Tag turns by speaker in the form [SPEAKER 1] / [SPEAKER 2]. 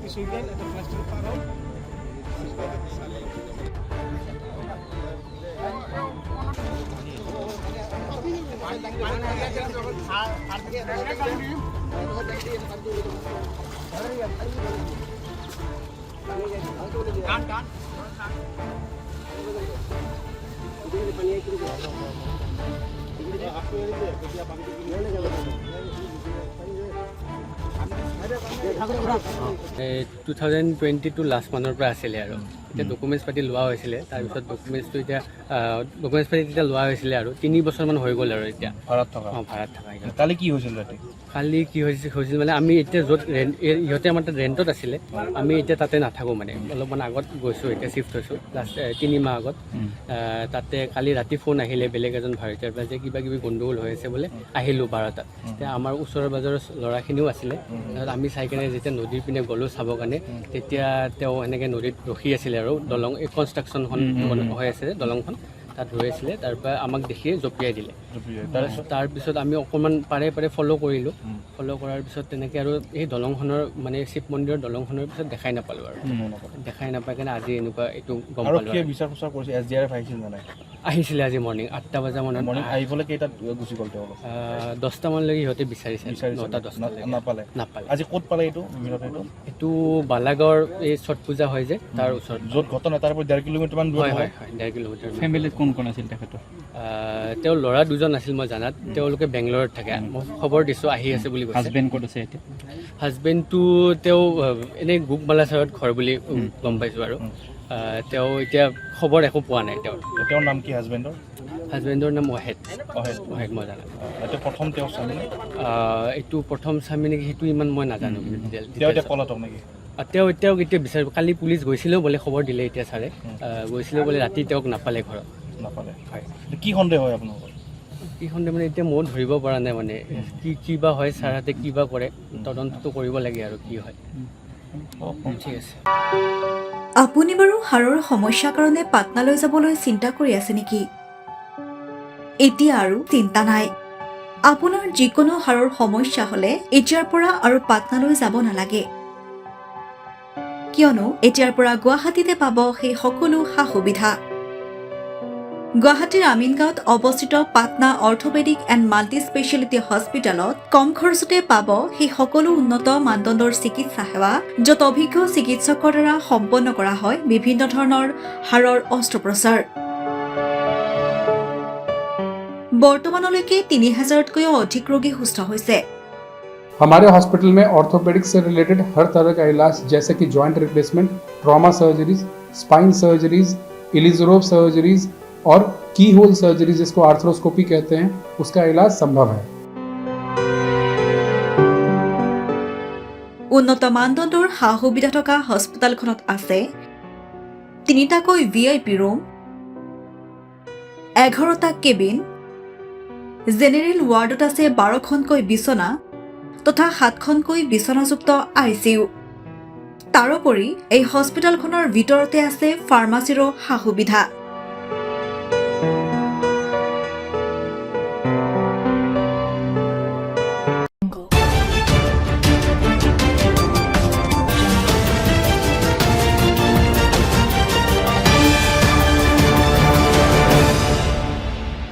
[SPEAKER 1] পিছ হৈ গ'ল এটা প্লাষ্টিক পাৰ হ'ল
[SPEAKER 2] এই 2022 লাষ্ট মানৰ পৰা আছিলে আৰু এতিয়া ডকুমেণ্টছ পাতি লোৱা হৈছিলে তাৰপিছত ডকুমেণ্টছটো এতিয়া ডকুমেণ্টছ পাতি তেতিয়া লোৱা হৈছিলে আৰু 3 বছৰমান হৈ গ'ল আৰু এতিয়া
[SPEAKER 1] ভাড়াত থকা
[SPEAKER 2] ভাড়াত থকা
[SPEAKER 1] কালি কি হৈছিল ৰাতি
[SPEAKER 2] কালি কি হৈছিল মানে আমি এতিয়া য'ত ইহঁতে আমাৰ তাত ৰেণ্টত আছিলে আমি এতিয়া তাতে নাথাকোঁ মানে অলপমান আগত গৈছোঁ এতিয়া শ্বিফ্ট হৈছোঁ লাষ্ট 3 মাহ আগত তাতে কালি ৰাতি ফোন আহিলে বেলেগ এজন ভাড়াতীয়াৰ পৰা যে কিবা কিবি গণ্ডগোল হৈ আছে বোলে আহিলোঁ 12টাত এতিয়া আমাৰ ওচৰৰ পাজৰৰ ল'ৰাখিনিও আছিলে আমি চাই কেনে যেতিয়া নদীৰ পিনে গ'লোঁ চাবৰ কাৰণে তেতিয়া তেওঁ এনেকৈ নদীত ৰখি আছিলে আৰু দলং এই কনষ্ট্ৰাকশ্যনখন হৈ আছে দলংখন তাত ৰৈ আছিলে তাৰপৰা আমাক দেখিয়ে জঁপিয়াই দিলে তাৰপিছত আমি অকণমান পাৰে ফ'ল' কৰিলোঁ ফ'ল' কৰাৰ পিছত তেনেকৈ আৰু এই দলংখনৰ মানে শিৱ মন্দিৰৰ দলংখনৰ পিছত দেখাই নাপালোঁ আৰু দেখাই নাপাই কেনে আজি এনেকুৱা এইটো গম পালোঁ
[SPEAKER 1] বিচাৰ প্ৰচাৰ কৰিছে SDRF আহিছিল মানে
[SPEAKER 2] আহিছিলে আজি মৰ্ণিং 8টা বজামানত
[SPEAKER 1] আহি পেলাই কেইটাত গুচি গ'ল তেওঁলোক
[SPEAKER 2] 10টামানলৈকে সিহঁতে বিচাৰিছে 9টা 10টা
[SPEAKER 1] নাপালে আজি ক'ত পালে এইটো
[SPEAKER 2] বালাগড় এই ছট পূজা হয় যে তাৰ ওচৰত
[SPEAKER 1] য'ত ঘটনা তাৰ পৰা 1.5 কিলোমিটাৰমান দূৰ
[SPEAKER 2] হয় 1.5 কিলোমিটাৰ
[SPEAKER 3] ফেমিলিত কোন কোন আছিল তেখেতৰ
[SPEAKER 2] তেওঁৰ ল'ৰা দুজন আছিল মই জানাত তেওঁলোকে বেংগলোৰত থাকে মই খবৰ দিছোঁ আহি আছে বুলি কৈছে
[SPEAKER 3] হাজবেণ্ড ক'ত আছে এতিয়া
[SPEAKER 2] হাজবেণ্ডটো তেওঁ এনেই গোপমালা চাৰত ঘৰ বুলি গম পাইছোঁ আৰু তেওঁ এতিয়া খবৰ একো পোৱা নাই
[SPEAKER 1] তেওঁৰ নাম কি
[SPEAKER 2] হাজবেণ্ডৰ নাম ৱাহেদ মই জানো
[SPEAKER 1] এইটো প্ৰথম তেওঁৰ স্বামী
[SPEAKER 2] এইটো প্ৰথম স্বামী নেকি সেইটো ইমান মই নাজানো
[SPEAKER 1] পলাতক নেকি
[SPEAKER 2] তেওঁক এতিয়া বিচাৰিব কালি পুলিচ গৈছিলেও বোলে খবৰ দিলে এতিয়া ছাৰে গৈছিলেও বোলে ৰাতি তেওঁক নাপালে ঘৰত
[SPEAKER 1] নাপালে হয় কি সন্দেহ হয় আপোনালোকৰ
[SPEAKER 2] কি সন্দেহ মানে এতিয়া ময়ো ধৰিব পৰা নাই মানে কি বা হয় ছাৰহঁতে কি বা কৰে তদন্তটো কৰিব লাগে আৰু কি হয় ঠিক আছে
[SPEAKER 4] আপুনি বাৰু হাড়ৰ সমস্যাৰ কাৰণে পাটনালৈ যাবলৈ চিন্তা কৰি আছে নেকি এতিয়া আৰু চিন্তা নাই আপোনাৰ যিকোনো হাড়ৰ সমস্যা হ'লে এতিয়াৰ পৰা আৰু পাটনালৈ যাব নালাগে কিয়নো এতিয়াৰ পৰা গুৱাহাটীতে পাব সেই সকলো সা-সুবিধা গুৱাহাটীৰ আমিনগাঁৱত অৱস্থিত Patna orthopaedic and multi speciality হস্পিটেলত কম খৰচতে পাব সেই সকলো উন্নত মানদণ্ডৰ চিকিৎসা সেৱা য'ত অভিজ্ঞ চিকিৎসকৰ দ্বাৰা সম্পন্ন কৰা হয় বিভিন্ন ধৰণৰ হাড়ৰ অস্ত্ৰোপচাৰ বৰ্তমানলৈকে 3000তকৈও অধিক ৰোগী সুস্থ হৈছে
[SPEAKER 5] हमारे हॉस्पिटल में ऑर्थोपेडिक से रिलेटेड हर तरह का इलाज जैसे कि joint replacement trauma surgeries spine surgeries Ilizarov surgeries और की होल सर्जरी जिसको आर्थ्रोस्कोपी कहते हैं उसका इलाज संभव है
[SPEAKER 4] উন্নত মানদণ্ডৰ সা-সুবিধা থকা হস্পিটেলখনত আছে 3টাকৈ VIP ৰুম 11টা কেবিন জেনেৰেল ৱাৰ্ডত আছে 12খনকৈ বিছনা তথা 7খনকৈ বিছনাযুক্ত ICU তাৰোপৰি এই হস্পিটেলখনৰ ভিতৰতে আছে ফাৰ্মাচীৰো সা-সুবিধা